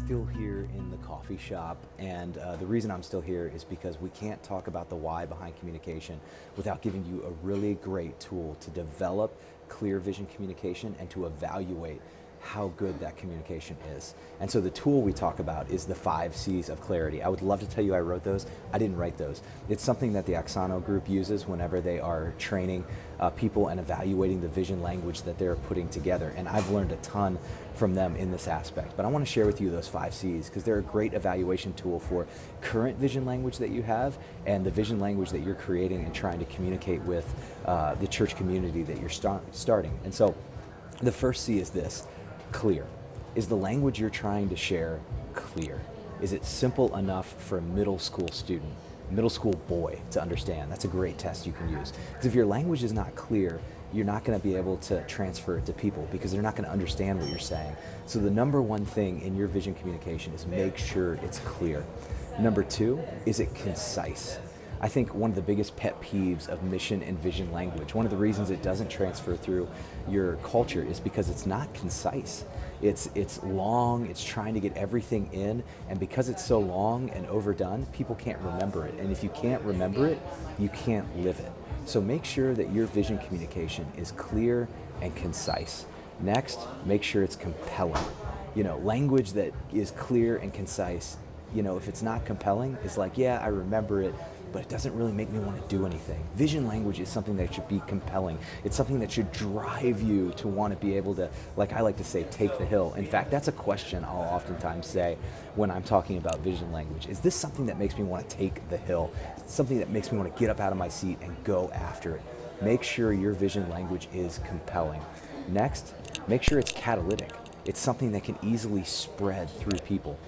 still here in the coffee shop, and the reason I'm still here is because we can't talk about the why behind communication without giving you a really great tool to develop clear vision communication and to evaluate how good that communication is. And so the tool we talk about is the 5 C's of clarity. I would love to tell you I wrote those. I didn't write those. It's something that the Axano group uses whenever they are training people and evaluating the vision language that they're putting together. And I've learned a ton from them in this aspect. But I want to share with you those 5 C's because they're a great evaluation tool for current vision language that you have and the vision language that you're creating and trying to communicate with the church community that you're starting. And so the first C is this: clear. Is the language you're trying to share clear? Is it simple enough for a middle school student, middle school boy to understand? That's a great test you can use. Because if your language is not clear, you're not going to be able to transfer it to people because they're not going to understand what you're saying. So the number one thing in your vision communication is make sure it's clear. Number 2, is it concise? I think one of the biggest pet peeves of mission and vision language, one of the reasons it doesn't transfer through your culture is because it's not concise. It's long, it's trying to get everything in, and because it's so long and overdone, people can't remember it. And if you can't remember it, you can't live it. So make sure that your vision communication is clear and concise. Next, make sure it's compelling. Language that is clear and concise, if it's not compelling, it's like, yeah, I remember it, but it doesn't really make me want to do anything. Vision language is something that should be compelling. It's something that should drive you to want to be able to, like I like to say, take the hill. In fact, that's a question I'll oftentimes say when I'm talking about vision language. Is this something that makes me want to take the hill? Something that makes me want to get up out of my seat and go after it. Make sure your vision language is compelling. Next, make sure it's catalytic. It's something that can easily spread through people.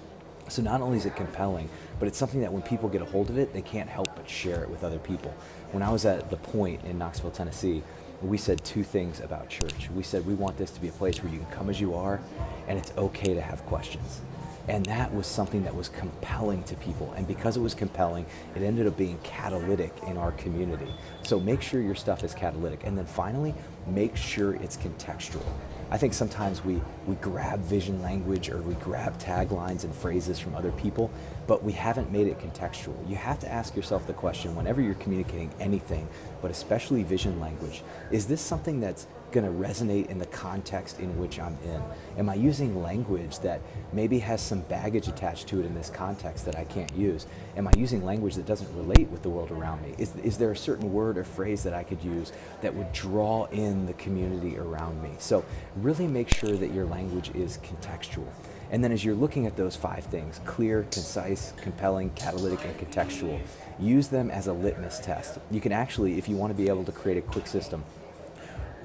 So not only is it compelling, but it's something that when people get a hold of it, they can't help but share it with other people. When I was at the Point in Knoxville, Tennessee, we said 2 things about church. We said we want this to be a place where you can come as you are, and it's okay to have questions. And that was something that was compelling to people. And because it was compelling, it ended up being catalytic in our community. So make sure your stuff is catalytic. And then finally, make sure it's contextual. I think sometimes we grab vision language or we grab taglines and phrases from other people, but we haven't made it contextual. You have to ask yourself the question whenever you're communicating anything, but especially vision language, is this something that's going to resonate in the context in which I'm in? Am I using language that maybe has some baggage attached to it in this context that I can't use? Am I using language that doesn't relate with the world around me? Is there a certain word or phrase that I could use that would draw in the community around me? So really make sure that your language is contextual. And then as you're looking at those 5 things, clear, concise, compelling, catalytic, and contextual, use them as a litmus test. You can actually, if you want to be able to create a quick system,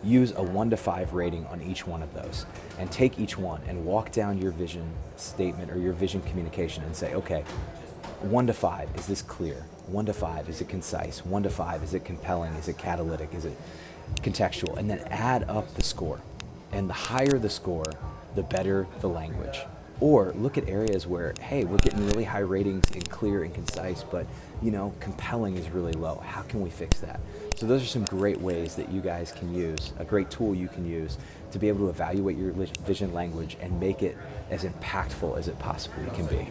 use a 1 to 5 rating on each one of those and take each one and walk down your vision statement or your vision communication and say, okay, 1 to 5, is this clear? 1 to 5, is it concise? 1 to 5, is it compelling? Is it catalytic? Is it contextual? And then add up the score. And the higher the score, the better the language. Or look at areas where, hey, we're getting really high ratings in clear and concise, but compelling is really low. How can we fix that? So those are some great ways that you guys can use, a great tool you can use to be able to evaluate your vision language and make it as impactful as it possibly can be.